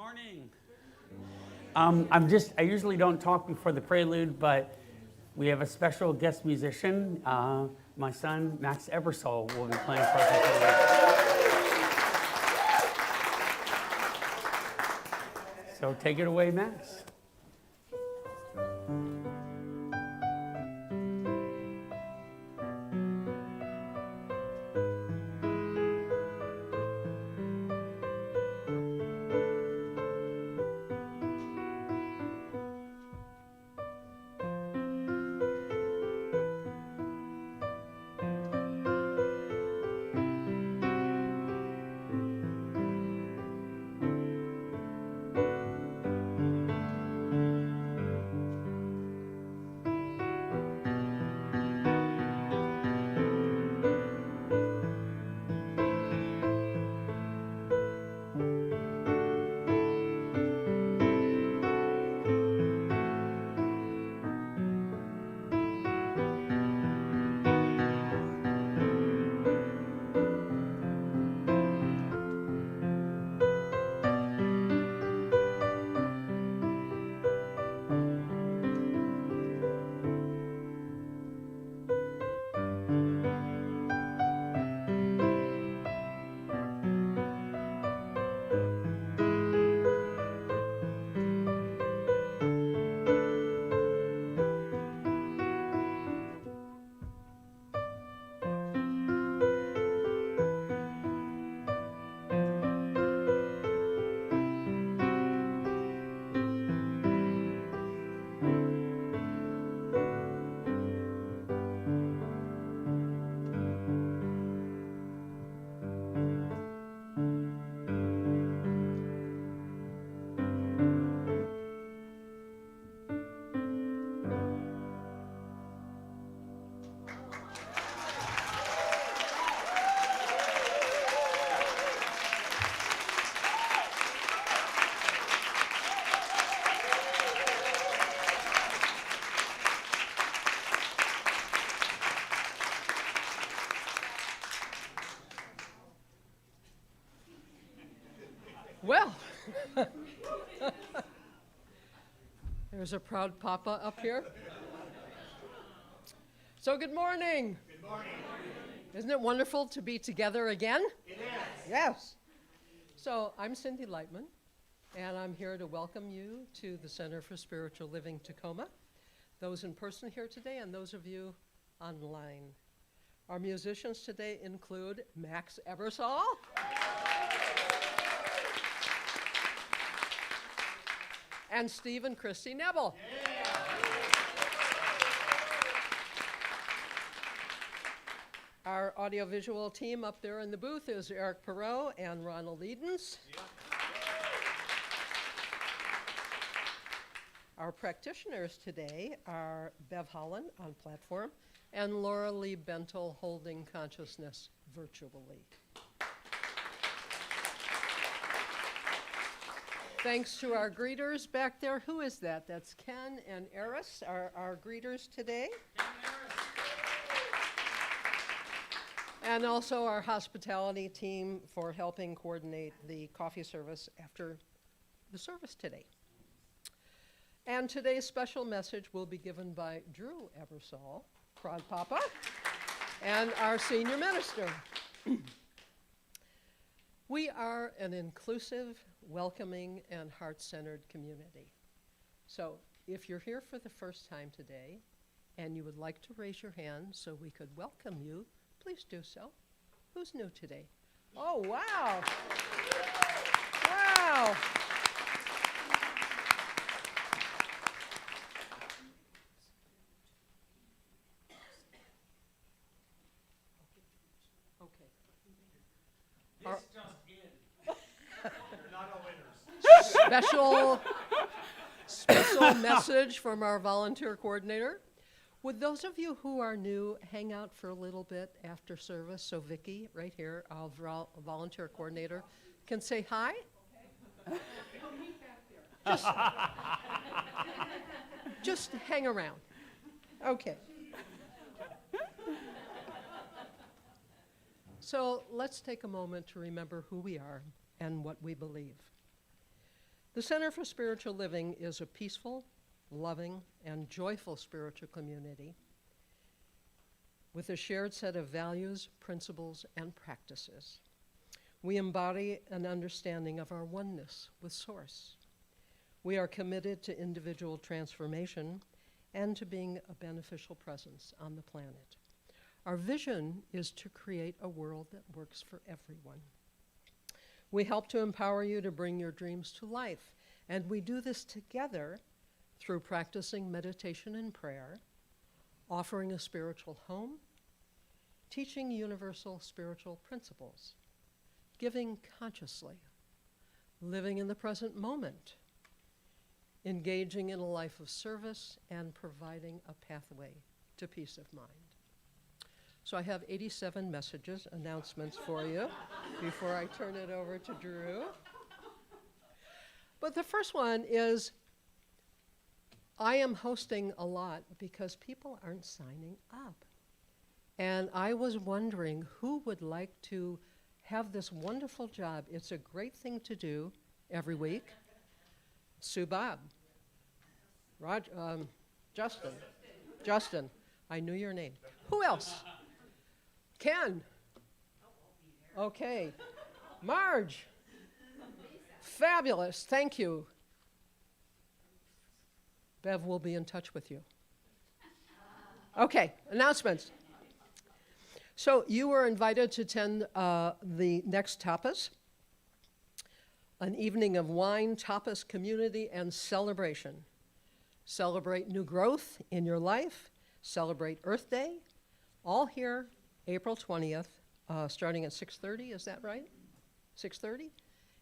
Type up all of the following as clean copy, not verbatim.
morning. I usually don't talk before the Prelude, but we have a special guest musician. My son, Max Ebersole, will be playing for us. So take it away, Max. Well, there's a proud papa up here. So good morning. Good morning. Isn't it wonderful to be together again? It is. Yes. So I'm Cindy Lightman, and I'm here to welcome you to the Center for Spiritual Living Tacoma, those in person here today and those of you online. Our musicians today include Max Ebersole, and Steve and Kristi Nebel. Yeah. Our audiovisual team up there in the booth is Erik Perrohe and Ronald. Yeah. Our practitioners today are Bev Holland on platform and Laura Lee Bentel holding consciousness virtually. Thanks to our greeters back there. Who is that? That's Ken and Eris, our greeters today. And also our hospitality team for helping coordinate the coffee service after the service today. And today's special message will be given by Drew Ebersole, Prod Papa, and our senior minister. We are an inclusive, welcoming, and heart-centered community. So if you're here for the first time today and you would like to raise your hand so we could welcome you, please do so. Who's new today? Oh, wow. Wow. Okay. This just in. You're not all winners. Special message from our volunteer coordinator. Would those of you who are new hang out for a little bit after service so Vicky, right here, our volunteer coordinator, can say hi? Okay. Just hang around. Okay. So let's take a moment to remember who we are and what we believe. The Center for Spiritual Living is a peaceful, loving, and joyful spiritual community with a shared set of values, principles, and practices. We embody an understanding of our oneness with Source. We are committed to individual transformation and to being a beneficial presence on the planet. Our vision is to create a world that works for everyone. We help to empower you to bring your dreams to life, and we do this together through practicing meditation and prayer, offering a spiritual home, teaching universal spiritual principles, giving consciously, living in the present moment, engaging in a life of service, and providing a pathway to peace of mind. So I have 87 messages, announcements for you before I turn it over to Drew. But the first one is, I am hosting a lot because people aren't signing up. And I was wondering who would like to have this wonderful job. It's a great thing to do every week. Sue Bob. Justin. I knew your name. Who else? Ken. Okay. Marge. Fabulous. Thank you. Bev will be in touch with you. Okay, announcements. So you were invited to attend the next tapas, an evening of wine, tapas, community, and celebration. Celebrate new growth in your life, celebrate Earth Day, all here April 20th, starting at 6:30, is that right? 6:30?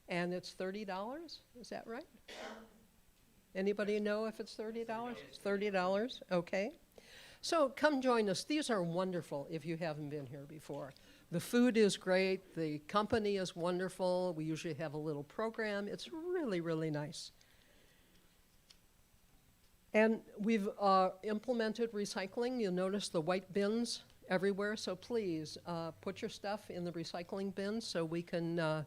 And it's $30, is that right? Anybody know if it's $30? It's $30, okay. So come join us. These are wonderful if you haven't been here before. The food is great, the company is wonderful, we usually have a little program. It's really, really nice. And we've implemented recycling. You'll notice the white bins everywhere, so please put your stuff in the recycling bins so we can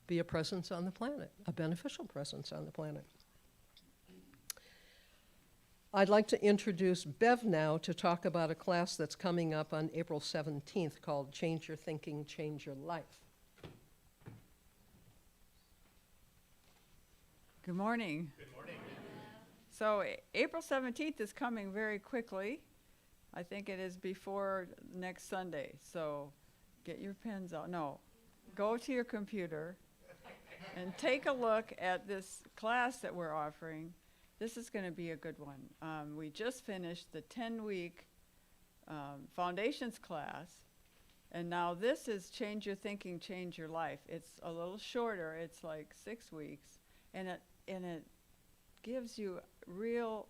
be a presence on the planet, a beneficial presence on the planet. I'd like to introduce Bev now to talk about a class that's coming up on April 17th called Change Your Thinking, Change Your Life. Good morning. Good morning. So April 17th is coming very quickly. I think it is before next Sunday. So get your pens out. No, go to your computer and take a look at this class that we're offering. This is going to be a good one. We just finished the 10-week foundations class, and now this is Change Your Thinking, Change Your Life. It's a little shorter. It's like 6 weeks, and it gives you real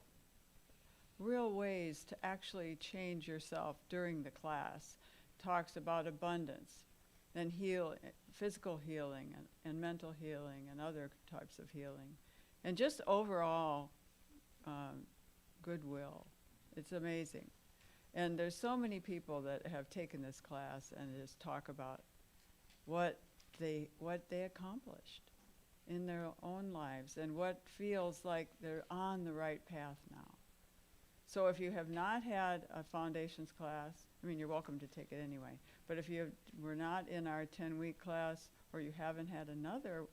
ways to actually change yourself during the class. Talks about abundance and physical healing and mental healing and other types of healing, and just overall goodwill. It's amazing. And there's so many people that have taken this class and just talk about what they accomplished in their own lives and what feels like they're on the right path now. So if you have not had a foundations class, I mean, you're welcome to take it anyway, but if you were not in our 10-week class or you haven't had another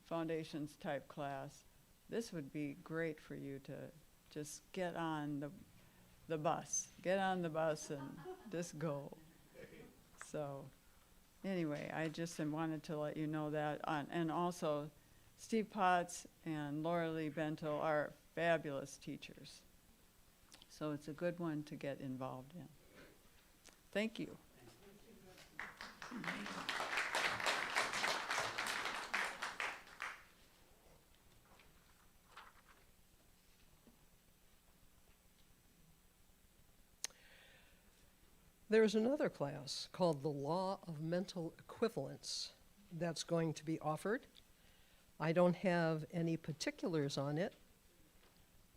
foundations type class, this would be great for you to just get on the bus. Get on the bus and just go. So anyway, I just wanted to let you know that. And also, Steve Potts and Laura Lee Bento are fabulous teachers. So it's a good one to get involved in. Thank you. There's another class called the Law of Mental Equivalence that's going to be offered. I don't have any particulars on it,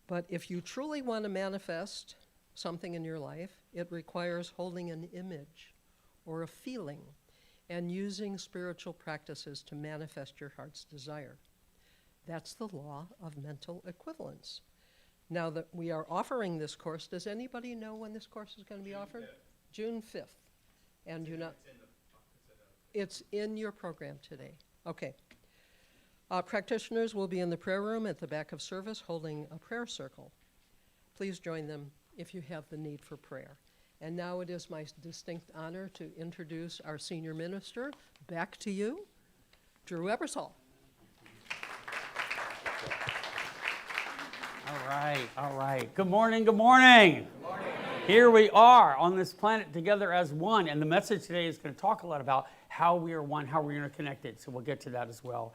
but if you truly want to manifest something in your life, it requires holding an image or a feeling and using spiritual practices to manifest your heart's desire. That's the law of mental equivalence. Now that we are offering this course, does anybody know when this course is going to be offered? June 5th. And you know, it's in your program today. Okay. Practitioners will be in the prayer room at the back of service holding a prayer circle. Please join them if you have the need for prayer. And now it is my distinct honor to introduce our senior minister. Back to you, Drew Ebersole. All right. Good morning, good morning. Good morning. Here we are on this planet together as one, and the message today is going to talk a lot about how we are one, how we're interconnected, so we'll get to that as well.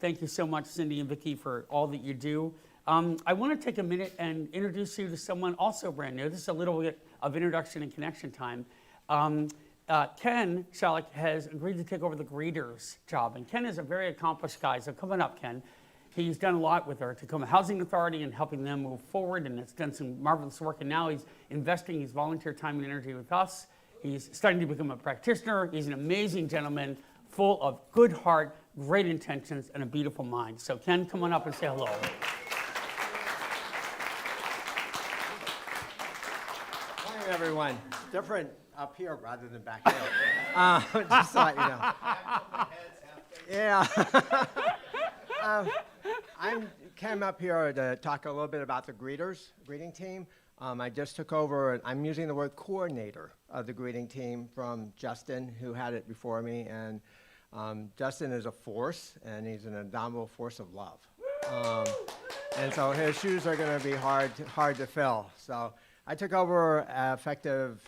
Thank you so much, Cindy and Vicky, for all that you do. I want to take a minute and introduce you to someone also brand new. This is a little bit of introduction and connection time. Ken Shalik has agreed to take over the greeters job, and Ken is a very accomplished guy, so coming up, Ken. He's done a lot with our Tacoma Housing Authority and helping them move forward, and has done some marvelous work, and now he's investing his volunteer time and energy with us. He's starting to become a practitioner. He's an amazing gentleman, full of good heart, great intentions, and a beautiful mind. So Ken, come on up and say hello. Morning, everyone. Different up here rather than back here. Just to let you know. Yeah. I came up here to talk a little bit about the greeting team. I just took over, and I'm using the word coordinator of the greeting team from Justin, who had it before me. And Justin is a force, and he's an indomitable force of love. And so his shoes are going to be hard to fill. So I took over effective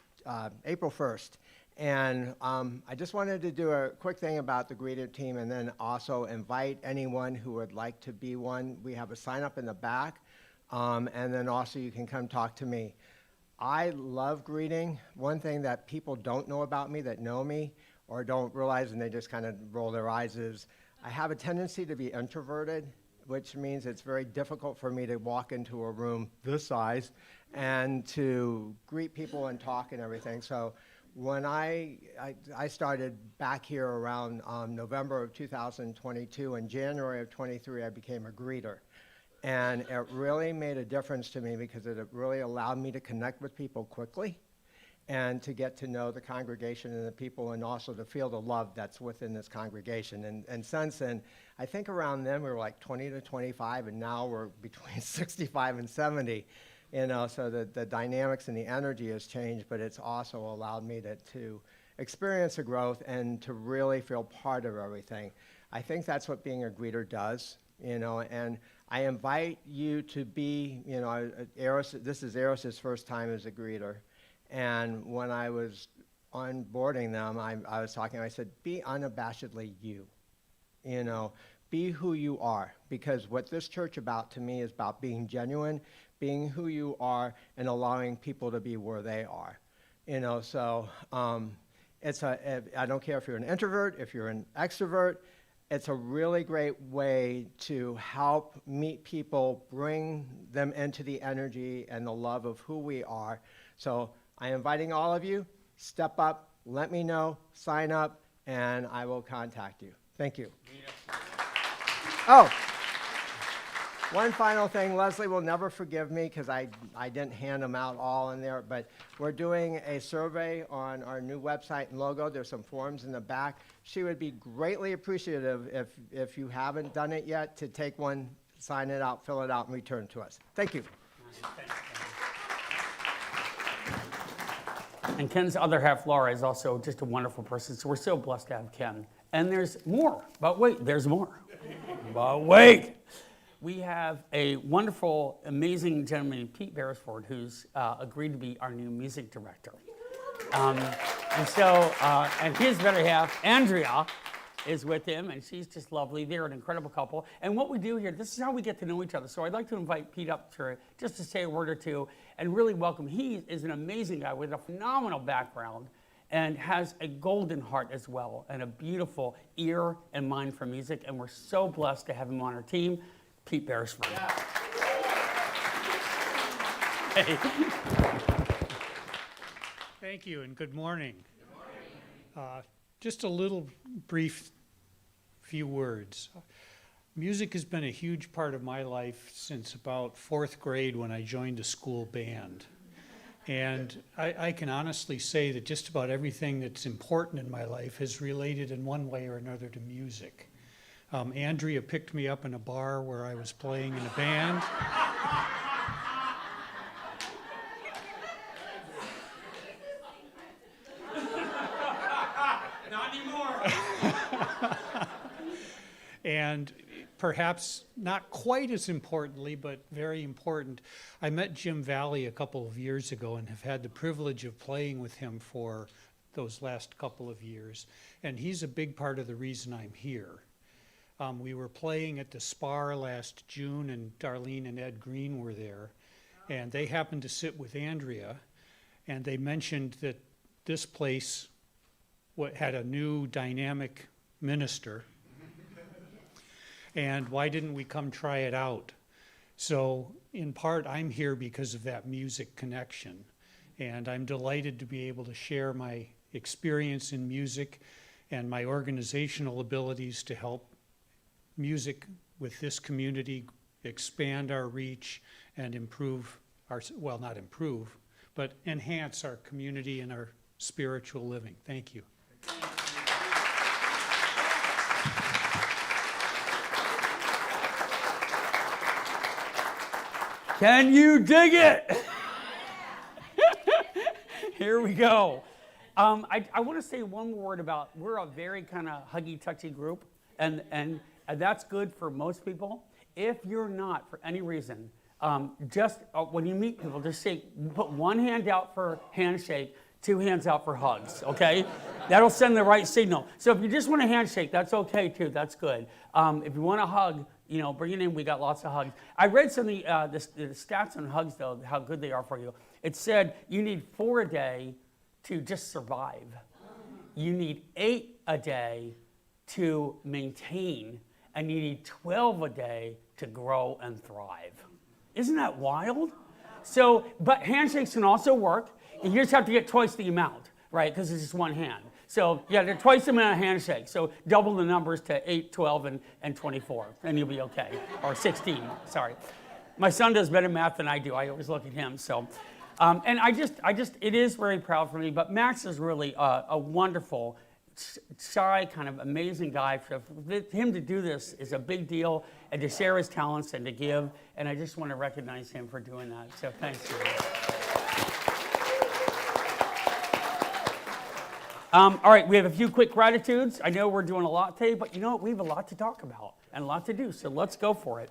April 1st. And I just wanted to do a quick thing about the greeter team, and then also invite anyone who would like to be one. We have a sign up in the back, and then also you can come talk to me. I love greeting. One thing that people don't know about me that know me or don't realize, and they just kind of roll their eyes, is I have a tendency to be introverted, which means it's very difficult for me to walk into a room this size and to greet people and talk and everything. So when I started back here around November of 2022, in January of 23, I became a greeter. And it really made a difference to me because it really allowed me to connect with people quickly and to get to know the congregation and the people, and also to feel the love that's within this congregation. And since then, I think around then we were like 20 to 25, and now we're between 65 and 70. You know, so the dynamics and the energy has changed, but it's also allowed me to experience the growth and to really feel part of everything. I think that's what being a greeter does, you know, and I invite you to be, you know, this is Eros' first time as a greeter. And when I was onboarding them, I was talking, I said, be unabashedly you, you know, be who you are, because what this church about to me is about being genuine, being who you are, and allowing people to be where they are, you know. So I don't care if you're an introvert, if you're an extrovert. It's a really great way to help meet people, bring them into the energy and the love of who we are. So I'm inviting all of you, step up, let me know, sign up, and I will contact you. Thank you. Oh, one final thing. Leslie will never forgive me because I didn't hand them out all in there, but we're doing a survey on our new website and logo. There's some forms in the back. She would be greatly appreciative if you haven't done it yet to take one, sign it out, fill it out, and return it to us. Thank you. And Ken's other half, Laura, is also just a wonderful person, so we're so blessed to have Ken. And there's more, but wait, there's more. But wait. We have a wonderful, amazing gentleman, Pete Beresford, who's agreed to be our new music director. And his better half, Andrea, is with him, and she's just lovely. They're an incredible couple. And what we do here, this is how we get to know each other. So I'd like to invite Pete up just to say a word or two and really welcome. He is an amazing guy with a phenomenal background and has a golden heart as well and a beautiful ear and mind for music. And we're so blessed to have him on our team. Pete Beresford. Yeah. Hey. Thank you and good morning. Good morning. Just a little brief few words. Music has been a huge part of my life since about 4th grade when I joined a school band. And I can honestly say that just about everything that's important in my life has related in one way or another to music. Andrea picked me up in a bar where I was playing in a band. Not anymore. And perhaps not quite as importantly, but very important, I met Jim Valley a couple of years ago and have had the privilege of playing with him for those last couple of years. And he's a big part of the reason I'm here. We were playing at the Spar last June, and Darlene and Ed Green were there. And they happened to sit with Andrea, and they mentioned that this place had a new dynamic minister. And why didn't we come try it out? So in part, I'm here because of that music connection. And I'm delighted to be able to share my experience in music and my organizational abilities to help music with this community expand our reach and improve our, well, not improve, but enhance our community and our spiritual living. Thank you. Can you dig it? Here we go. I want to say one more word about, we're a very kind of huggy, touchy group, and that's good for most people. If you're not, for any reason, just when you meet people, just say, put one hand out for handshake, 2 hands out for hugs, okay? That'll send the right signal. So if you just want a handshake, that's okay too, that's good. If you want a hug, you know, bring it in, we got lots of hugs. I read some of the stats on hugs though, how good they are for you. It said you need 4 a day to just survive. You need 8 a day to maintain, and you need 12 a day to grow and thrive. Isn't that wild? So, but handshakes can also work. You just have to get twice the amount, right? Because it's just one hand. So yeah, they're twice the amount of handshakes. So double the numbers to 8, 12, and 24, and you'll be okay. Or 16, sorry. My son does better math than I do. I always look at him, so. And I just, it is very proud for me, but Max is really a wonderful, shy, kind of amazing guy. For him to do this is a big deal, and to share his talents and to give, and I just want to recognize him for doing that, so thanks. All right, we have a few quick gratitudes. I know we're doing a lot today, but you know what? We have a lot to talk about and a lot to do, so let's go for it.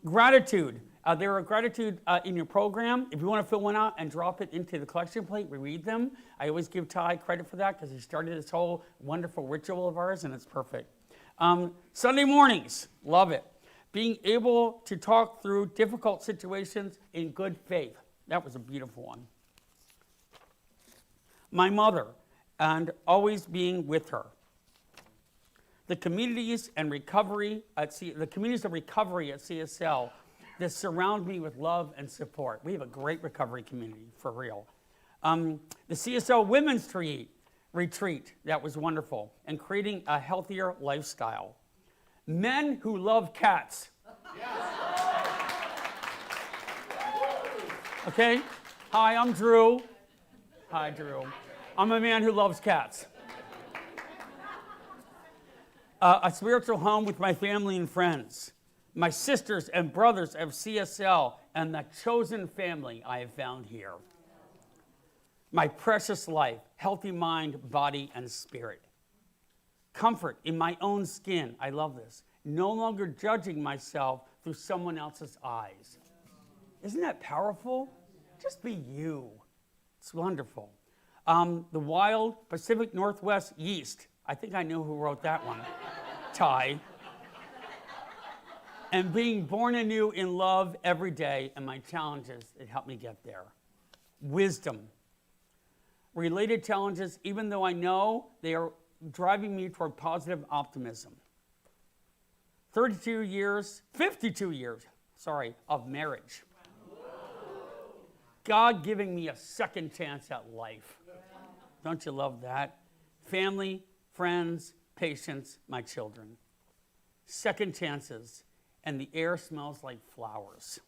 Gratitude. There are gratitude in your program. If you want to fill one out and drop it into the collection plate, we read them. I always give Ty credit for that because he started this whole wonderful ritual of ours, and it's perfect. Sunday mornings, love it. Being able to talk through difficult situations in good faith. That was a beautiful one. My mother, and always being with her. The communities and recovery the communities of recovery at CSL that surround me with love and support. We have a great recovery community, for real. The CSL Women's Retreat, that was wonderful, and creating a healthier lifestyle. Men who love cats. Okay, hi, I'm Drew. Hi, Drew. I'm a man who loves cats. A spiritual home with my family and friends. My sisters and brothers of CSL and the chosen family I have found here. My precious life, healthy mind, body, and spirit. Comfort in my own skin. I love this. No longer judging myself through someone else's eyes. Isn't that powerful? Just be you. It's wonderful. The wild Pacific Northwest yeast. I think I know who wrote that one. Ty. And being born anew in love every day, and my challenges that help me get there. Wisdom. Related challenges, even though I know they are driving me toward positive optimism. 52 years of marriage. God giving me a second chance at life. Don't you love that? Family, friends, patience, my children. second chances, and the air smells like flowers.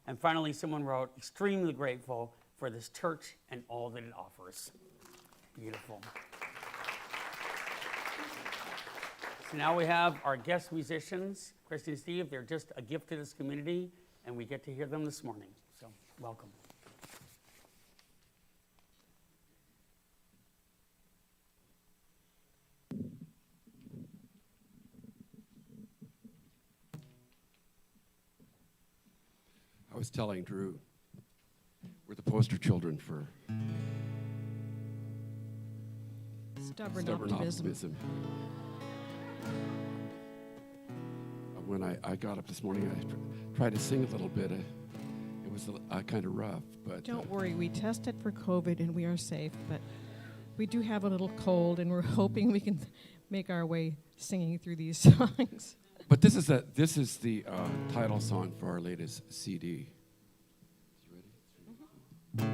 And finally, someone wrote, extremely grateful for this church and all that it offers. Beautiful. So now we have our guest musicians, Kristi and Steve. They're just a gift to this community, and we get to hear them this morning. So welcome. I was telling Drew, we're the poster children for Stubborn stubborn optimism. optimism. When I got up this morning, I tried to sing a little bit. It was kind of rough, but Don't worry, we tested for COVID and we are safe, but we do have a little cold and we're hoping we can make our way singing through these songs. But this is the title song for our latest CD. You ready?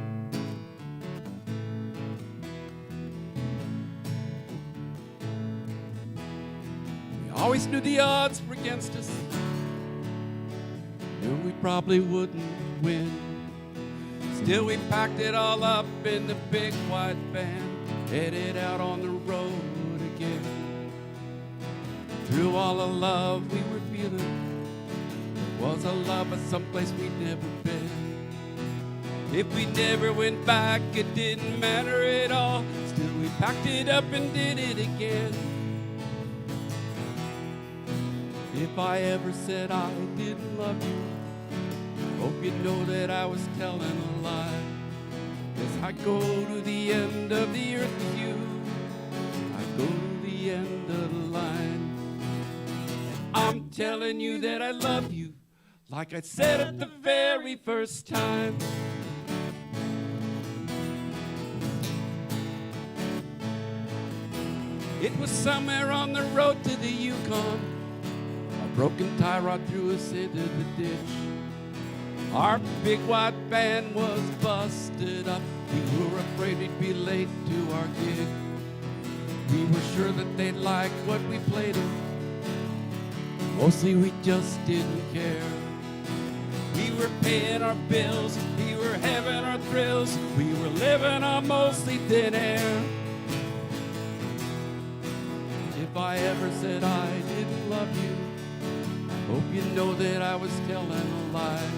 We always knew the odds were against us. Knew we probably wouldn't win. Still, we packed it all up in the big white van, headed out on the road again. Through all the love we were feeling, there was a love of someplace we'd never been. If we never went back, it didn't matter at all. Still, we packed it up and did it again. If I ever said I didn't love you, hope you know that I was telling a lie. 'Cause I go to the end of the earth with you. I go to the end of the line. I'm telling you that I love you, like I said it the very first time. It was somewhere on the road to the Yukon. A broken tie rod threw us into the ditch. Our big white van was busted up. We were afraid we'd be late to our gig. We were sure that they'd like what we played them. Mostly we just didn't care. We were paying our bills, we were having our thrills, we were living on mostly thin air. If I ever said I didn't love you, hope you know that I was telling a lie.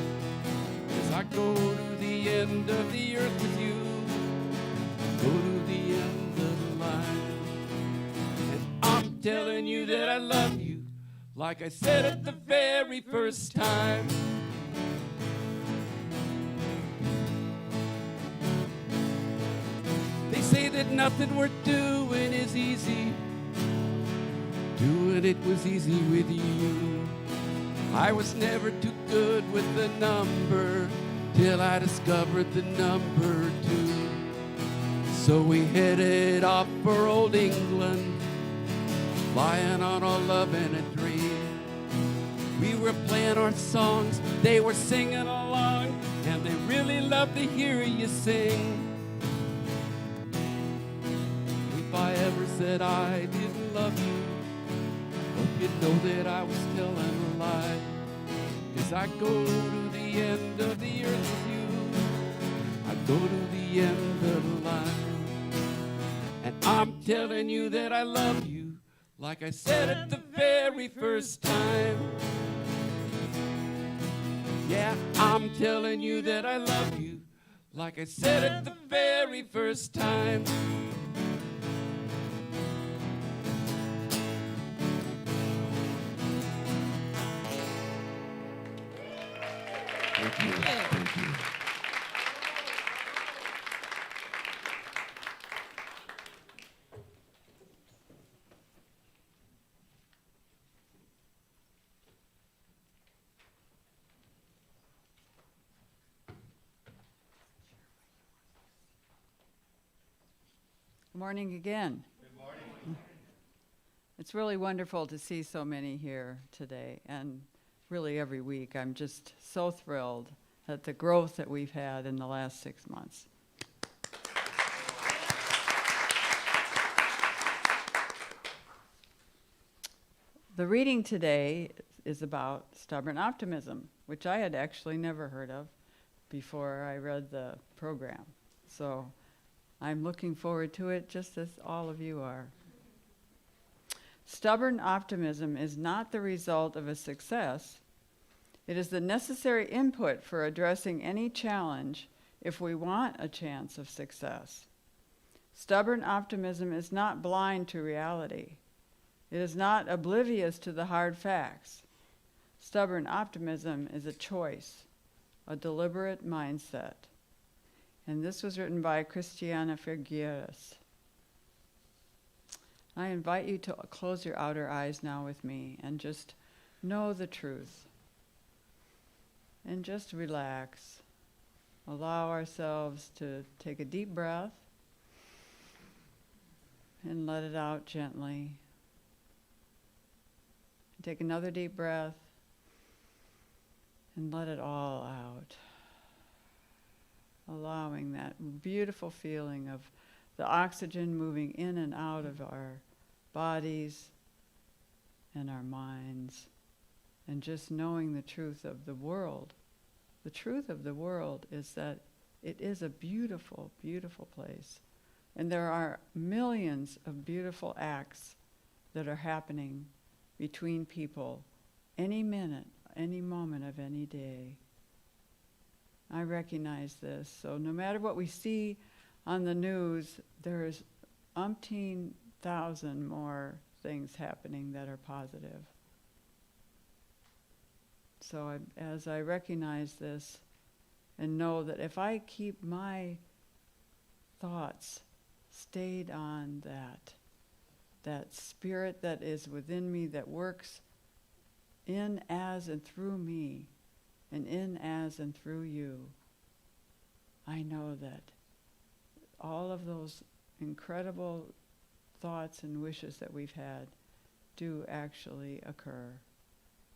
'Cause I go to the end of the earth with you, go to the end of the line. And I'm telling you that I love you, like I said it the very first time. They say that nothing worth doing is easy. Doing it was easy with you. I was never too good with the number till I discovered the number 2. So we headed off for old England, flying on a love and a dream. We were playing our songs, they were singing along, and they really loved to hear you sing. If I ever said I didn't love you, hope you know that I was telling a lie. 'Cause I go to the end of the earth with you, I go to the end of the line. And I'm telling you that I love you, like I said it the very first time. Yeah, I'm telling you that I love you, like I said it the very first time. Thank you. Thank you. Good morning again. Good morning. It's really wonderful to see so many here today, and really every week. I'm just so thrilled at the growth that we've had in the last 6 months. The reading today is about stubborn optimism, which I had actually never heard of before I read the program. So I'm looking forward to it just as all of you are. Stubborn optimism is not the result of a success. It is the necessary input for addressing any challenge if we want a chance of success. Stubborn optimism is not blind to reality. It is not oblivious to the hard facts. Stubborn optimism is a choice, a deliberate mindset. And this was written by Christiana Figueres. I invite you to close your outer eyes now with me and just know the truth. And just relax. Allow ourselves to take a deep breath and let it out gently. Take another deep breath and let it all out. Allowing that beautiful feeling of the oxygen moving in and out of our bodies and our minds, and just knowing the truth of the world. The truth of the world is that it is a beautiful, beautiful place. And there are millions of beautiful acts that are happening between people any minute, any moment of any day. I recognize this. So no matter what we see on the news, there's umpteen thousand more things happening that are positive. So as I recognize this and know that if I keep my thoughts stayed on that spirit that is within me that works in, as, and through me, and in, as, and through you, I know that all of those incredible thoughts and wishes that we've had do actually occur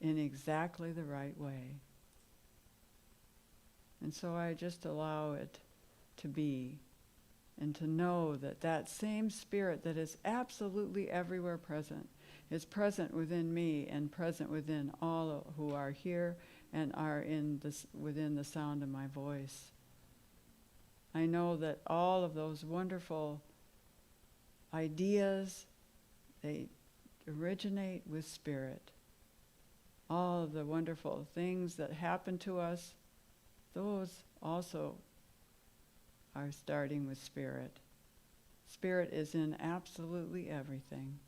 in exactly the right way. And so I just allow it to be, and to know that that same spirit that is absolutely everywhere present is present within me and present within all who are here and are in this, within the sound of my voice. I know that all of those wonderful ideas, they originate with spirit. All of the wonderful things that happen to us, those also are starting with spirit. Spirit is in absolutely everything.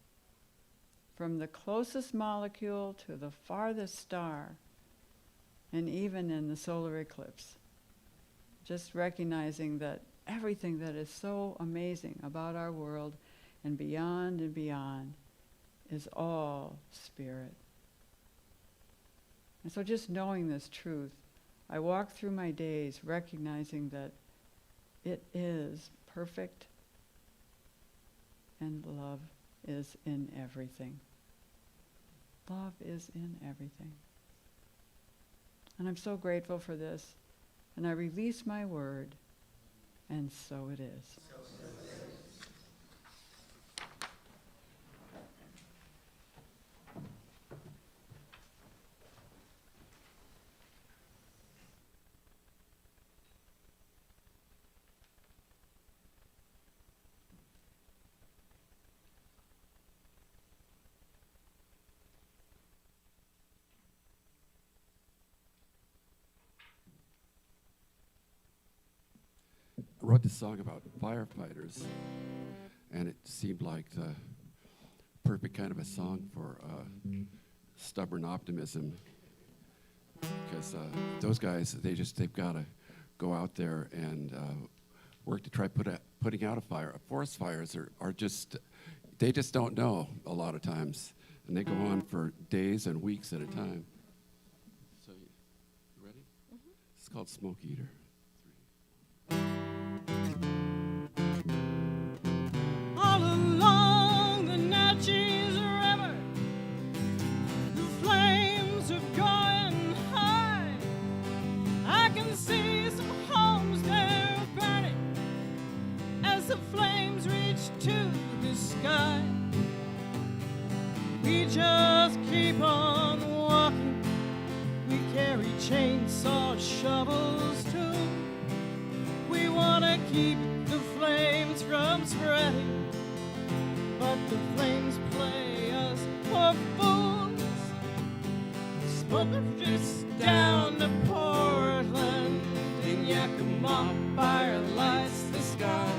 From the closest molecule to the farthest star, and even in the solar eclipse. Just recognizing that everything that is so amazing about our world and beyond is all spirit. And so just knowing this truth, I walk through my days recognizing that it is perfect and love is in everything. Love is in everything. And I'm so grateful for this. And I release my word, and so it is. I wrote this song about firefighters, and it seemed like the perfect kind of a song for stubborn optimism, because those guys, they've got to go out there and work to try putting out a fire. Forest fires are just, they just don't know a lot of times, and they go on for days and weeks at a time. So, you ready? Mm-hmm. It's called Smoke Eater. All along the Natchez River, the flames are going high. I can see some homes there burning as the flames reach to the sky. We just can't chainsaw shovels too. We want to keep the flames from spreading, but the flames play us for fools. Smoke drifts down to Portland, in Yakima fire lights the sky.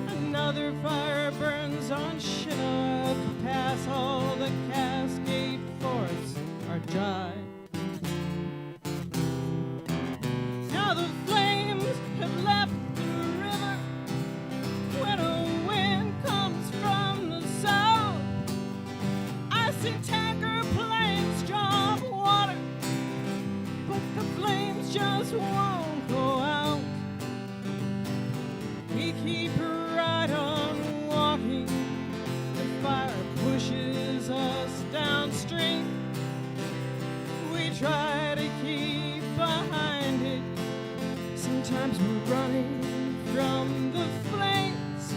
Another fire burns on Chinook, past all the Cascade forests are dry. Now the flames have left the river. When a wind comes from the south, I see tanker planes drop water, but the flames just won't go out. We keep right on walking. The fire pushes us downstream. We try to keep behind it. Sometimes we're running from the flames.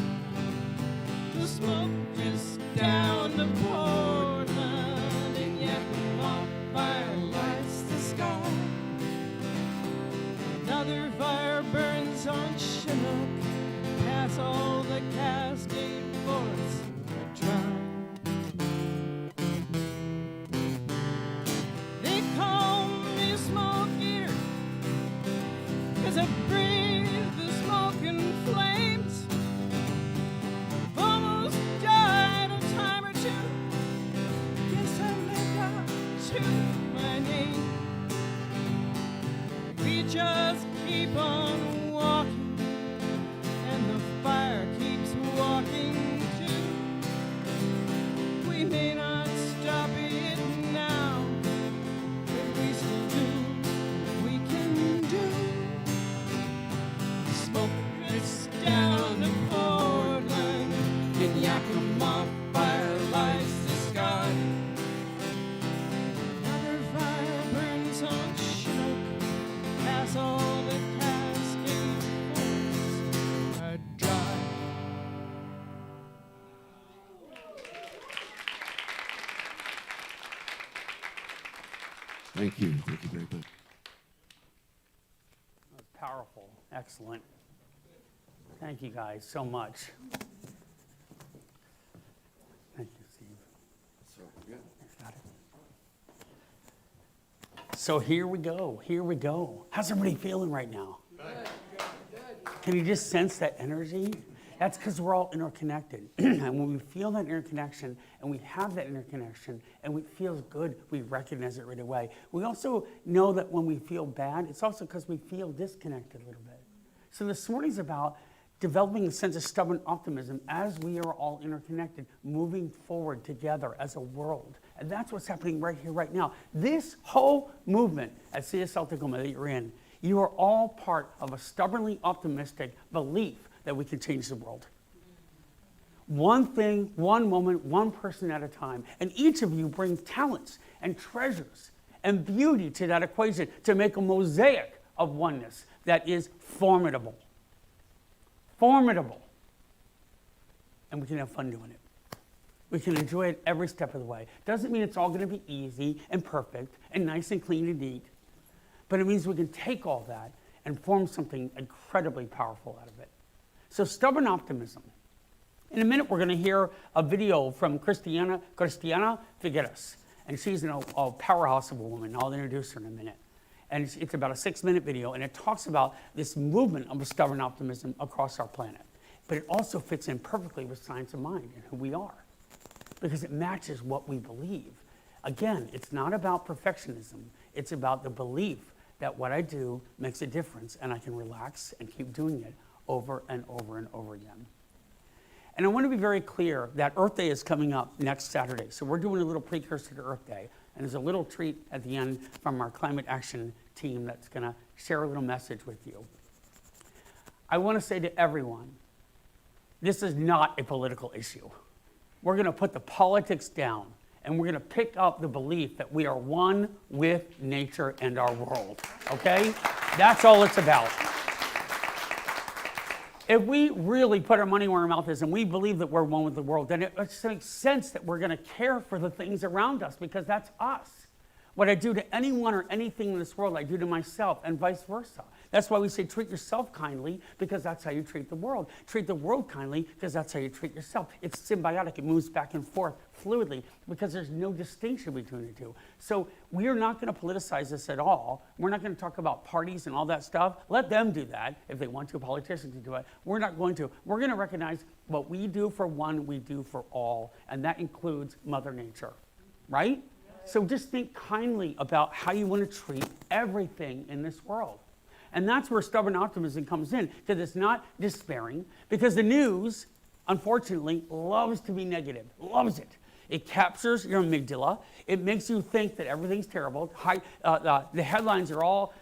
The smoke just down to Portland, and Yakima fire lights the sky. Another fire burns on Chinook, past all the Cascade forests are dry. They call me smoke eater, 'cause I breathe the smoke and flames. I've almost died a time or two. Guess I lived up to my name. We just keep on walking, and the fire keeps walking too. We may not stop it now, but we still do what we can do. Smoke drifts down to Portland, and Yakima fire lights the sky. Another fire burns on Chinook, past all the Cascade forests are dry. Thank you very much. That was powerful. Excellent. Thank you guys so much. Thank you, Steve. Got it. So here we go. Here we go. How's everybody feeling right now? Can you just sense that energy? That's because we're all interconnected. And when we feel that interconnection and we have that interconnection and it feels good, we recognize it right away. We also know that when we feel bad, it's also because we feel disconnected a little bit. So this morning's about developing a sense of stubborn optimism as we are all interconnected, moving forward together as a world. And that's what's happening right here, right now. This whole movement at CSL-Tacoma that you're in, you are all part of a stubbornly optimistic belief that we can change the world. One thing, one moment, one person at a time. And each of you brings talents and treasures and beauty to that equation to make a mosaic of oneness that is formidable. Formidable. And we can have fun doing it. We can enjoy it every step of the way. Doesn't mean it's all going to be easy and perfect and nice and clean and neat, but it means we can take all that and form something incredibly powerful out of it. So stubborn optimism. In a minute, we're going to hear a video from Cristiana Figueres, and she's a powerhouse of a woman. I'll introduce her in a minute. And it's about a 6-minute video, and it talks about this movement of a stubborn optimism across our planet. But it also fits in perfectly with science of mind and who we are, because it matches what we believe. Again, it's not about perfectionism. It's about the belief that what I do makes a difference, and I can relax and keep doing it over and over and over again. And I want to be very clear that Earth Day is coming up next Saturday. So we're doing a little precursor to Earth Day. And there's a little treat at the end from our climate action team that's going to share a little message with you. I want to say to everyone, this is not a political issue. We're going to put the politics down, and we're going to pick up the belief that we are one with nature and our world. Okay? That's all it's about. If we really put our money where our mouth is and we believe that we're one with the world, then it makes sense that we're going to care for the things around us because that's us. What I do to anyone or anything in this world, I do to myself, and vice versa. That's why we say treat yourself kindly, because that's how you treat the world. Treat the world kindly, because that's how you treat yourself. It's symbiotic. It moves back and forth fluidly, because there's no distinction between the two. So we are not going to politicize this at all. We're not going to talk about parties and all that stuff. Let them do that if they want to. Politicians can do it. We're not going to. We're going to recognize what we do for one, we do for all, and that includes Mother Nature, right? So just think kindly about how you want to treat everything in this world. And that's where stubborn optimism comes in, because it's not despairing, because the news, unfortunately, loves to be negative, loves it. It captures your amygdala. It makes you think that everything's terrible. The headlines are all,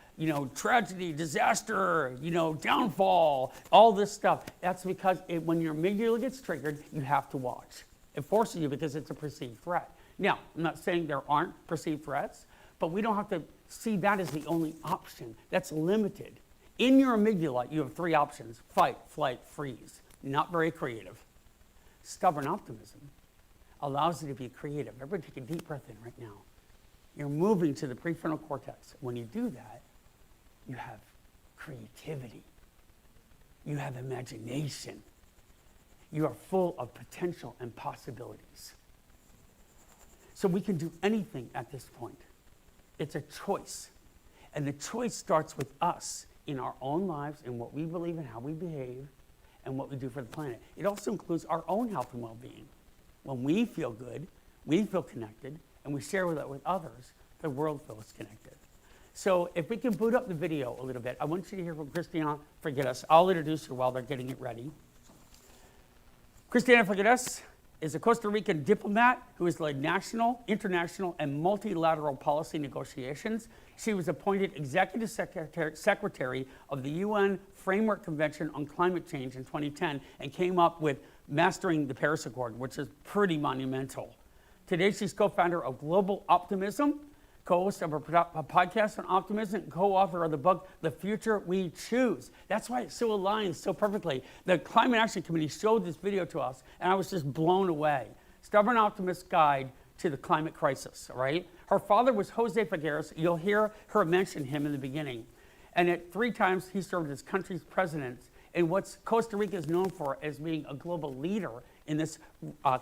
tragedy, disaster, downfall, all this stuff. That's because when your amygdala gets triggered, you have to watch. It forces you because it's a perceived threat. Now, I'm not saying there aren't perceived threats, but we don't have to see that as the only option. That's limited. In your amygdala, you have 3 options: fight, flight, freeze. Not very creative. Stubborn optimism allows you to be creative. Everybody take a deep breath in right now. You're moving to the prefrontal cortex. When you do that, you have creativity. You have imagination. You are full of potential and possibilities. So we can do anything at this point. It's a choice. And the choice starts with us in our own lives and what we believe and how we behave and what we do for the planet. It also includes our own health and well-being. When we feel good, we feel connected, and we share that with others, the world feels connected. So if we can boot up the video a little bit, I want you to hear from Christina Figueres. I'll introduce her while they're getting it ready. Christina Figueres is a Costa Rican diplomat who has led national, international, and multilateral policy negotiations. She was appointed Executive Secretary of the UN Framework Convention on Climate Change in 2010 and came up with Mastering the Paris Accord, which is pretty monumental. Today, she's co-founder of Global Optimism, co-host of a podcast on optimism, and co-author of the book, The Future We Choose. That's why it so aligns so perfectly. The Climate Action Committee showed this video to us, and I was just blown away. Stubborn Optimist's Guide to the Climate Crisis, right? Her father was Jose Figueres. You'll hear her mention him in the beginning. And at 3 times, he served as country's president in what Costa Rica is known for as being a global leader in this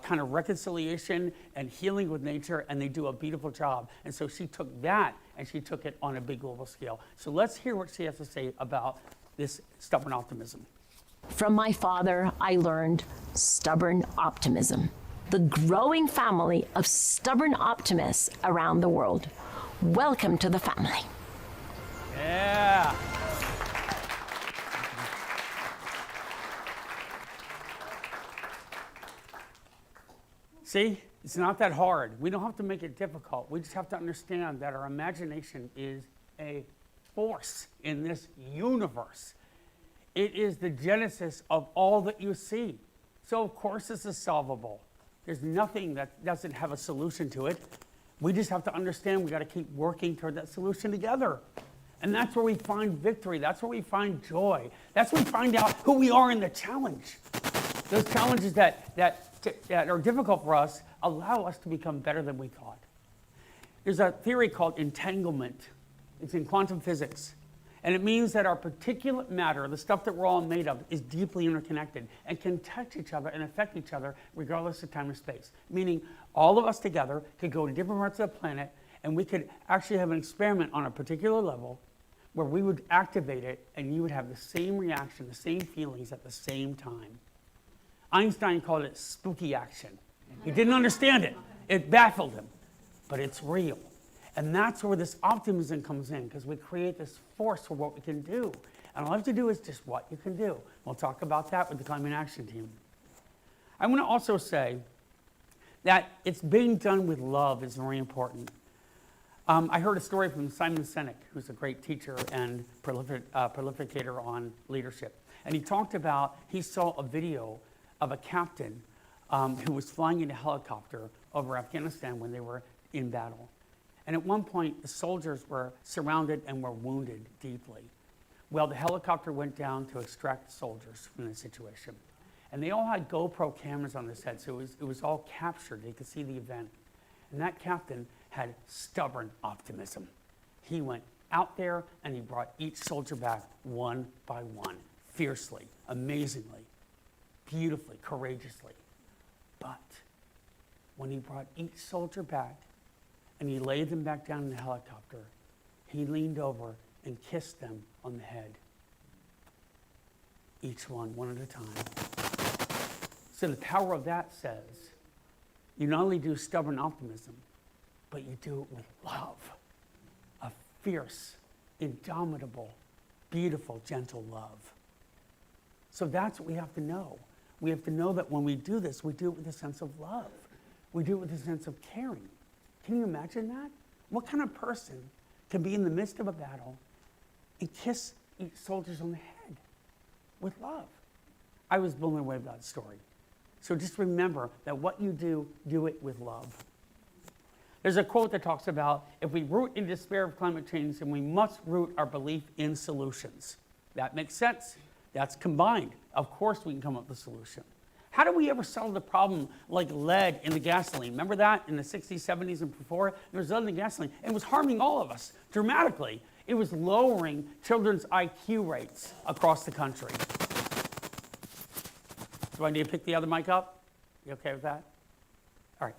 kind of reconciliation and healing with nature, and they do a beautiful job. And so she took that and she took it on a big global scale. So let's hear what she has to say about this stubborn optimism. From my father, I learned stubborn optimism, the growing family of stubborn optimists around the world. Welcome to the family. Yeah. See, it's not that hard. We don't have to make it difficult. We just have to understand that our imagination is a force in this universe. It is the genesis of all that you see. So of course this is solvable. There's nothing that doesn't have a solution to it. We just have to understand we got to keep working toward that solution together. And that's where we find victory. That's where we find joy. That's where we find out who we are in the challenge. Those challenges that are difficult for us allow us to become better than we thought. There's a theory called entanglement. It's in quantum physics. And it means that our particulate matter, the stuff that we're all made of, is deeply interconnected and can touch each other and affect each other regardless of time and space. Meaning all of us together could go to different parts of the planet and we could actually have an experiment on a particular level where we would activate it and you would have the same reaction, the same feelings at the same time. Einstein called it spooky action. He didn't understand it. It baffled him, but it's real. And that's where this optimism comes in, because we create this force for what we can do. And all I have to do is just what you can do. We'll talk about that with the Climate Action Team. I want to also say that it's being done with love is very important. I heard a story from Simon Sinek, who's a great teacher and prolificator on leadership. And he talked about, he saw a video of a captain who was flying in a helicopter over Afghanistan when they were in battle. And at one point, the soldiers were surrounded and were wounded deeply. Well, the helicopter went down to extract soldiers from the situation. And they all had GoPro cameras on their head, so it was all captured. They could see the event. And that captain had stubborn optimism. He went out there and he brought each soldier back one by one, fiercely, amazingly, beautifully, courageously. But when he brought each soldier back and he laid them back down in the helicopter, he leaned over and kissed them on the head. Each one at a time. So the power of that says, you not only do stubborn optimism, but you do it with love. A fierce, indomitable, beautiful, gentle love. So that's what we have to know. We have to know that when we do this, we do it with a sense of love. We do it with a sense of caring. Can you imagine that? What kind of person can be in the midst of a battle and kiss each soldiers on the head with love? I was blown away by that story. So just remember that what you do it with love. There's a quote that talks about, if we root in despair of climate change, then we must root our belief in solutions. That makes sense. That's combined. Of course we can come up with a solution. How do we ever solve the problem like lead in the gasoline? Remember that in the 60s, 70s, and before? There was lead in the gasoline. It was harming all of us dramatically. It was lowering children's IQ rates across the country. Do I need to pick the other mic up? You okay with that? All right,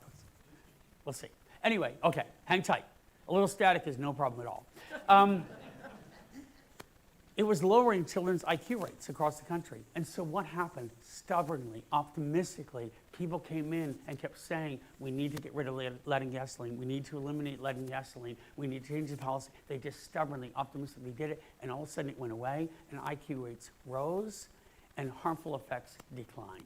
we'll see. Anyway, okay, hang tight. A little static is no problem at all. It was lowering children's IQ rates across the country. And so what happened? Stubbornly, optimistically, people came in and kept saying, we need to get rid of lead in gasoline. We need to eliminate lead in gasoline. We need to change the policy. They just stubbornly, optimistically did it. And all of a sudden it went away and IQ rates rose and harmful effects declined.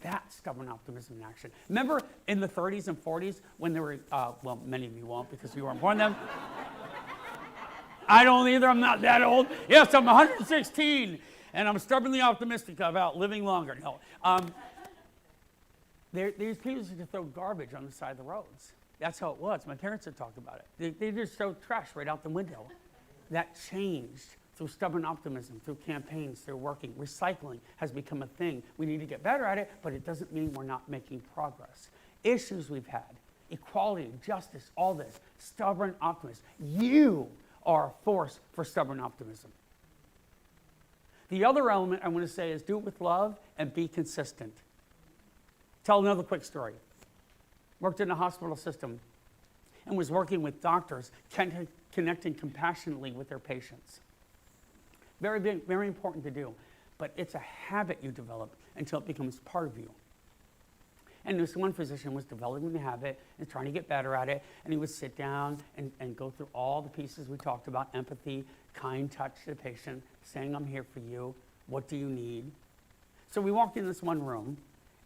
That's stubborn optimism in action. Remember in the 30s and 40s when there were, well, many of you won't because you weren't born then. I don't either, I'm not that old. Yes, I'm 116, and I'm stubbornly optimistic about living longer. No. These people used to throw garbage on the side of the roads. That's how it was. My parents had talked about it. They just throw trash right out the window. That changed through stubborn optimism, through campaigns, through working. Recycling has become a thing. We need to get better at it, but it doesn't mean we're not making progress. Issues we've had, equality, justice, all this, stubborn optimism. You are a force for stubborn optimism. The other element I want to say is do it with love and be consistent. Tell another quick story. Worked in a hospital system and was working with doctors connecting compassionately with their patients. Very big, very important to do, but it's a habit you develop until it becomes part of you. And this one physician was developing the habit and trying to get better at it, and he would sit down and go through all the pieces we talked about, empathy, kind touch to the patient, saying, I'm here for you, what do you need? So we walked in this one room,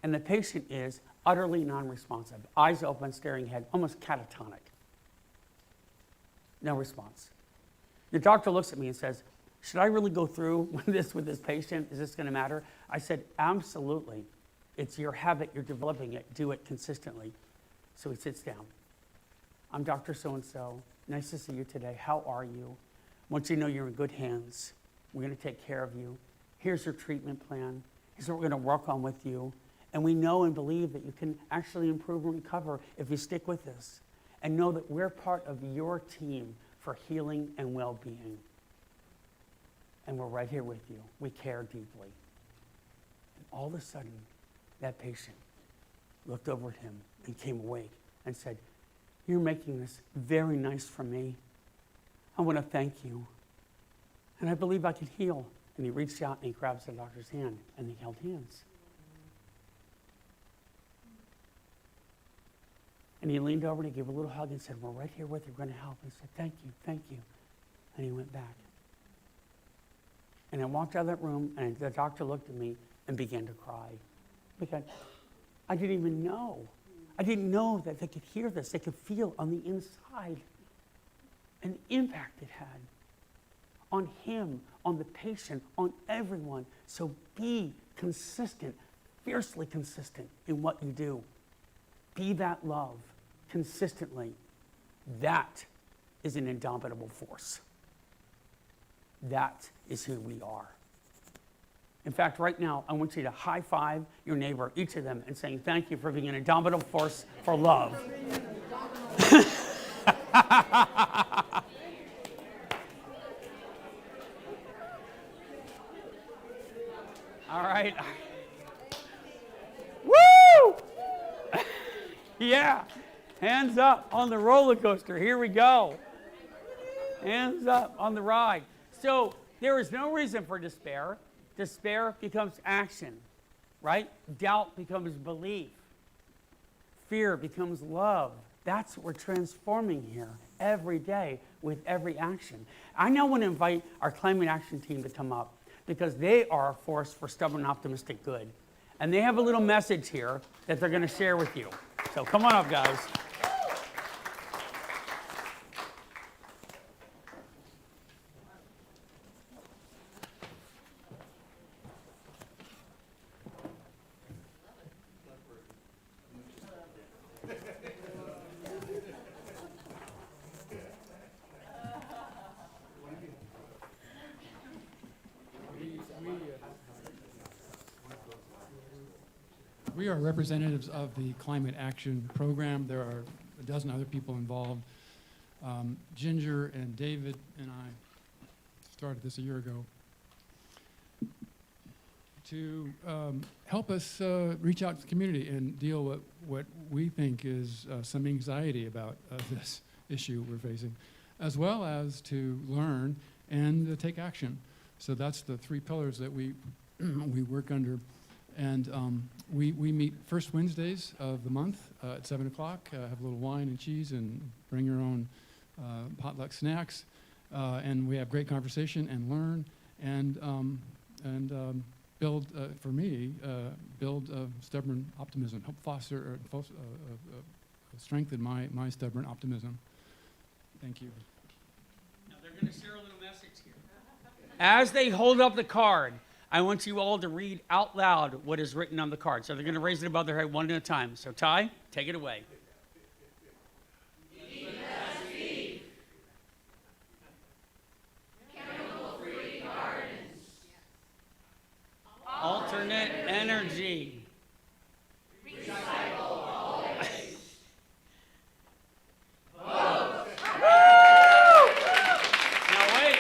and the patient is utterly non-responsive, eyes open, staring ahead, almost catatonic. No response. The doctor looks at me and says, should I really go through with this patient? Is this going to matter? I said, absolutely. It's your habit. You're developing it. Do it consistently. So he sits down. I'm Dr. So-and-so. Nice to see you today. How are you? I want you to know you're in good hands. We're going to take care of you. Here's your treatment plan. Here's what we're going to work on with you. And we know and believe that you can actually improve and recover if you stick with this. And know that we're part of your team for healing and well-being. And we're right here with you. We care deeply. And all of a sudden, that patient looked over at him and came awake and said, you're making this very nice for me. I want to thank you. And I believe I can heal. And he reached out and he grabs the doctor's hand and they held hands. And he leaned over and he gave a little hug and said, we're right here with you, we're going to help. And he said, thank you, thank you. And he went back. And I walked out of that room and the doctor looked at me and began to cry. Because I didn't even know. I didn't know that they could hear this. They could feel on the inside an impact it had on him, on the patient, on everyone. So be consistent, fiercely consistent in what you do. Be that love consistently. That is an indomitable force. That is who we are. In fact, right now, I want you to high five your neighbor, each of them, and saying thank you for being an indomitable force for love. All right. Woo! Yeah. Hands up on the roller coaster. Here we go. Hands up on the ride. So there is no reason for despair. Despair becomes action, right? Doubt becomes belief. Fear becomes love. That's what we're transforming here every day with every action. I now want to invite our climate action team to come up because they are a force for stubborn, optimistic good. And they have a little message here that they're going to share with you. So come on up, guys. We are representatives of the Climate Action Program. There are a dozen other people involved. Ginger and David and I started this a year ago to help us reach out to the community and deal with what we think is some anxiety about this issue we're facing, as well as to learn and take action. So that's the three pillars that we work under. And we meet first Wednesdays of the month at 7 o'clock, have a little wine and cheese and bring your own potluck snacks. And we have great conversation and learn and build, for me, build stubborn optimism, help foster or strengthen my stubborn optimism. Thank you. Now they're going to share a little message here. As they hold up the card, I want you all to read out loud what is written on the card. So they're going to raise it above their head one at a time. So Ty, take it away. Chemical-free gardens. Alternate energy. Recycle always. Vote. Now wait.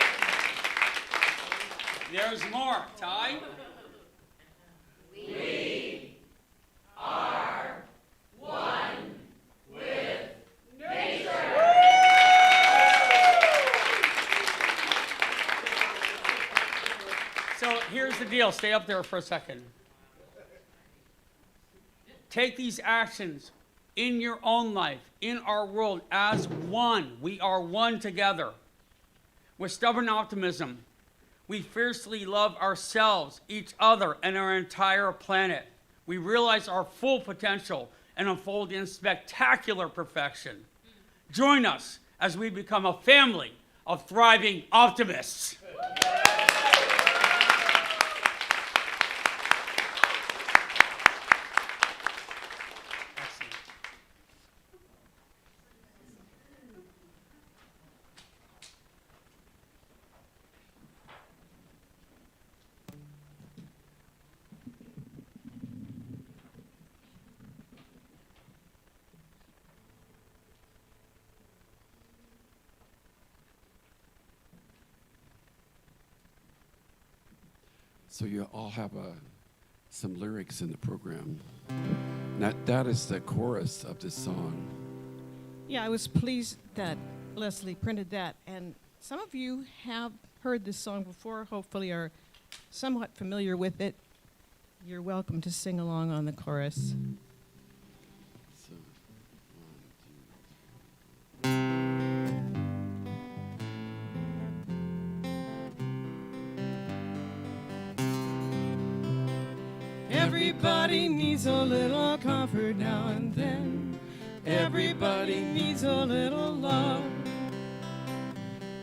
There's more. Ty? We are one with nature. So here's the deal. Stay up there for a second. Take these actions in your own life, in our world, as one. We are one together. With stubborn optimism, we fiercely love ourselves, each other, and our entire planet. We realize our full potential and unfold in spectacular perfection. Join us as we become a family of thriving optimists. So you all have some lyrics in the program. That is the chorus of this song. Yeah, I was pleased that Leslie printed that. And some of you have heard this song before, hopefully are somewhat familiar with it. You're welcome to sing along on the chorus. So, Everybody needs a little comfort now and then. Everybody needs a little love.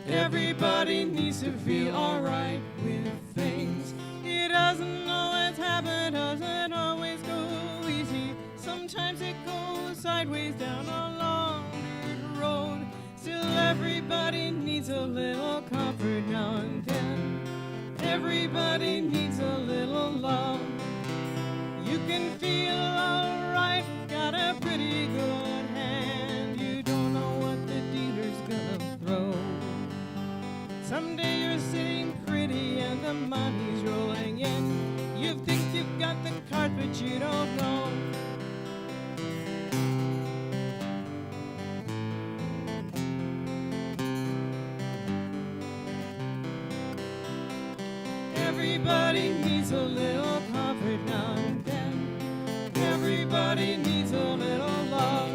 Everybody needs to feel alright with things. It doesn't always happen, doesn't always go easy. Sometimes it goes sideways down a long road. Still everybody needs a little comfort now and then. Everybody needs a little love. You can feel alright, got a pretty good hand. You don't know what the dealer Someday you're sitting pretty and the money's rolling in. You think you've got the card, but you don't know. Everybody needs a little comfort now and then. Everybody needs a little love.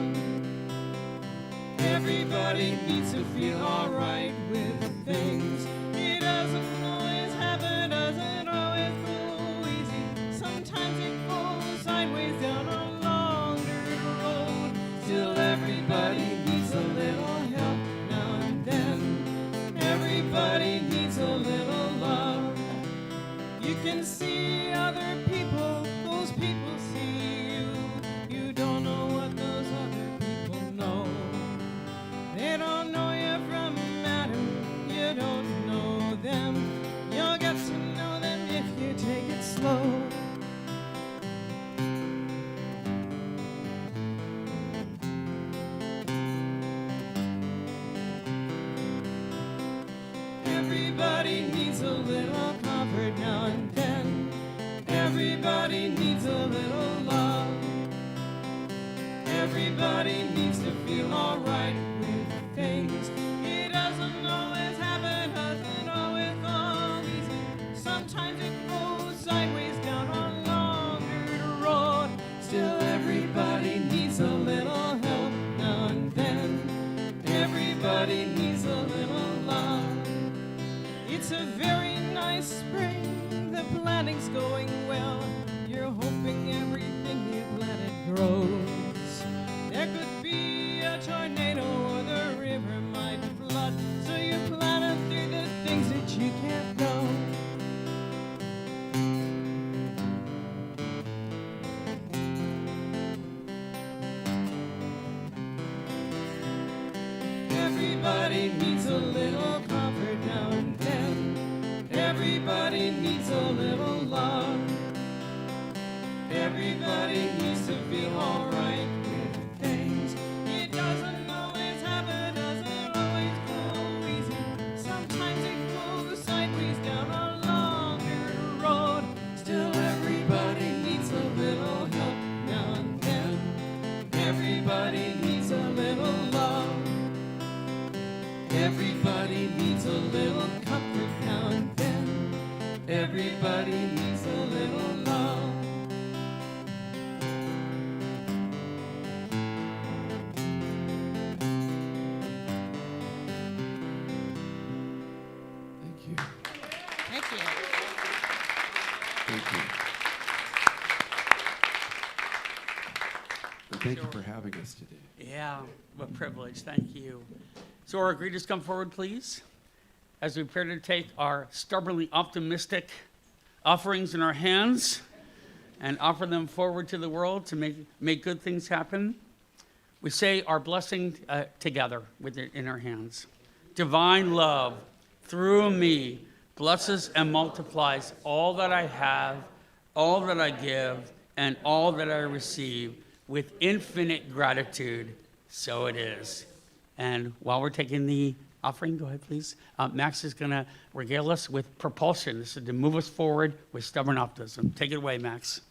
Everybody needs to feel alright with things. It doesn't always happen, doesn't always go easy. Sometimes it goes sideways down a long dirt road. Still everybody needs a little help now and then. Everybody needs a little love. You can see other people, those people see you. You don't know what those other people know. They don't know you from Adam, you don't know them. You'll get to know them if you take it slow. Everybody needs a little comfort now and then. Everybody needs a little love. Everybody needs to feel alright with things. It doesn't always happen, doesn't always go easy. Sometimes it goes sideways down a long dirt road. Still everybody needs a little help now and then. Everybody needs a little love. It's a very nice spring, the planting's going well. You're hoping everything you planted grows. There could be a tornado or the river might flood, so you plan to do the things that you can't know. Everybody needs a little comfort now and then. Everybody needs a little love. Everybody needs to feel alright with things. It doesn't always happen, doesn't always go easy. Sometimes it goes sideways down a long dirt road. Still everybody needs a little help now and then. Everybody needs a little love. Everybody needs a little comfort now and then. Everybody needs a little love. Thank you. Thank you. Thank you. And thank you for having us today. Yeah, what privilege. Thank you. So our greeters, come forward, please, as we prepare to take our stubbornly optimistic offerings in our hands and offer them forward to the world to make good things happen. We say our blessing together with it in our hands. Divine love through me blesses and multiplies all that I have, all that I give, and all that I receive with infinite gratitude. So it is. And while we're taking the offering, go ahead, please. Max is going to regale us with Propulsion. This is to move us forward with stubborn optimism. Take it away, Max.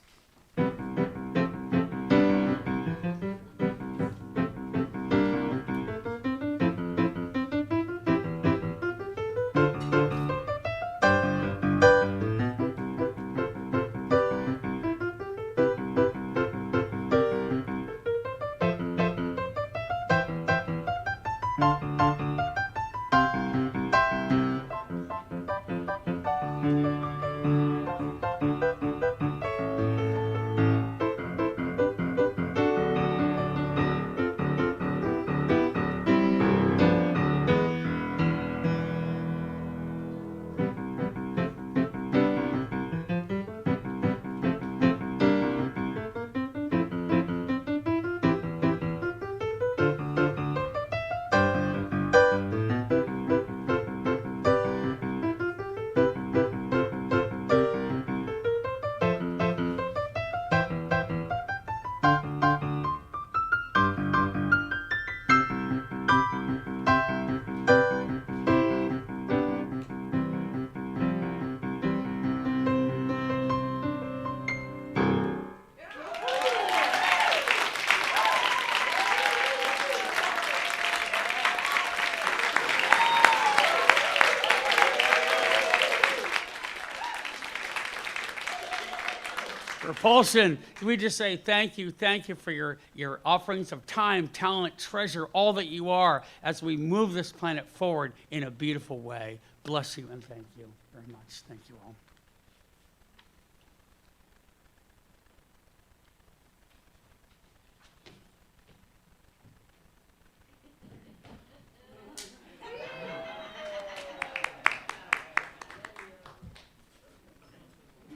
Propulsion, we just say thank you for your offerings of time, talent, treasure, all that you are as we move this planet forward in a beautiful way. Bless you and thank you very much. Thank you all.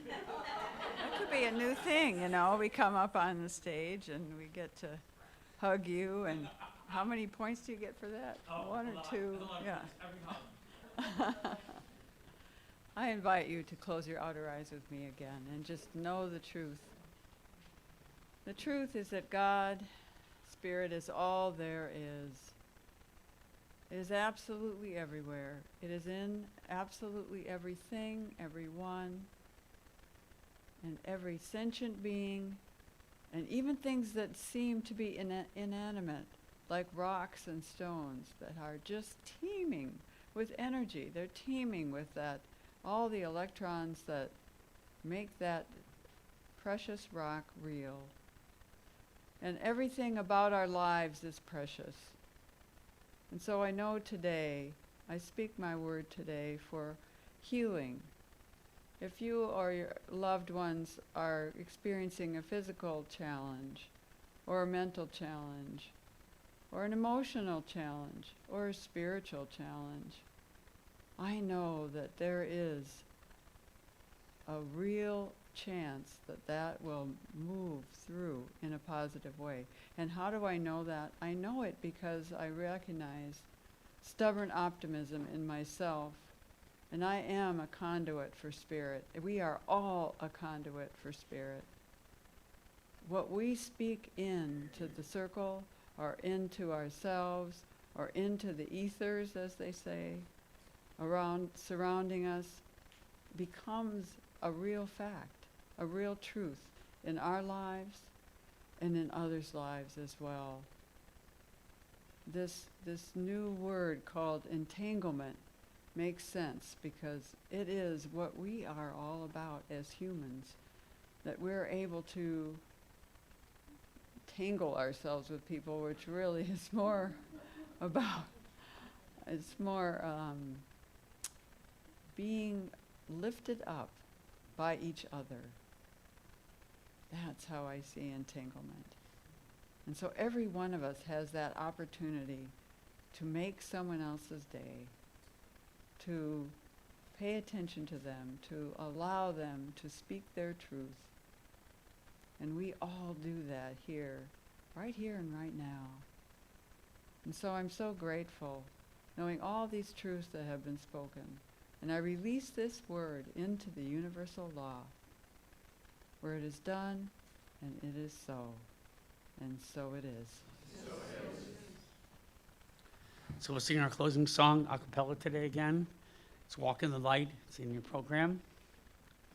That could be a new thing, you know. We come up on the stage and we get to hug you. And how many points do you get for that? One or two? Yeah. I invite you to close your outer eyes with me again and just know the truth. The truth is that God, Spirit, is all there is. It is absolutely everywhere. It is in absolutely everything, everyone, and every sentient being, and even things that seem to be inanimate, like rocks and stones that are just teeming with energy. They're teeming with that, all the electrons that make that precious rock real. And everything about our lives is precious. And so I know today, I speak my word today for healing. If you or your loved ones are experiencing a physical challenge, or a mental challenge, or an emotional challenge, or a spiritual challenge, I know that there is a real chance that that will move through in a positive way. And how do I know that? I know it because I recognize stubborn optimism in myself, and I am a conduit for Spirit. We are all a conduit for Spirit. What we speak into the circle, or into ourselves, or into the ethers, as they say, around surrounding us, becomes a real fact, a real truth in our lives and in others' lives as well. This new word called entanglement makes sense because it is what we are all about as humans, that we're able to tangle ourselves with people, which really is more about, it's more being lifted up by each other. That's how I see entanglement. And so every one of us has that opportunity to make someone else's day, to pay attention to them, to allow them to speak their truth. And we all do that here and right now. And so I'm so grateful knowing all these truths that have been spoken. And I release this word into the universal law, where it is done, and it is so. And so it is. So we'll sing our closing song a cappella today again. It's Walk in the Light. It's in your program.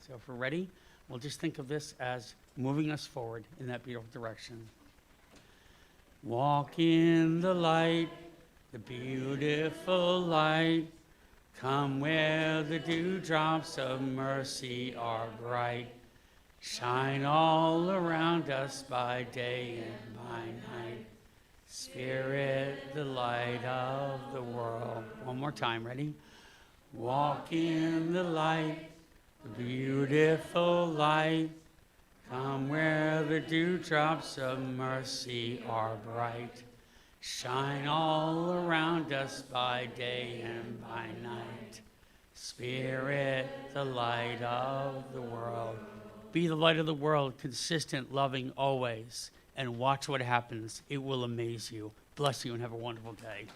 So if we're ready, we'll just think of this as moving us forward in that beautiful direction. Walk in the light, the beautiful light. Come where the dewdrops of mercy are bright. Shine all around us by day and by night. Spirit, the light of the world. One more time, ready? Walk in the light, the beautiful light. Come where the dewdrops of mercy are bright. Shine all around us by day and by night. Spirit, the light of the world. Be the light of the world, consistent, loving always, and watch what happens. It will amaze you. Bless you and have a wonderful day.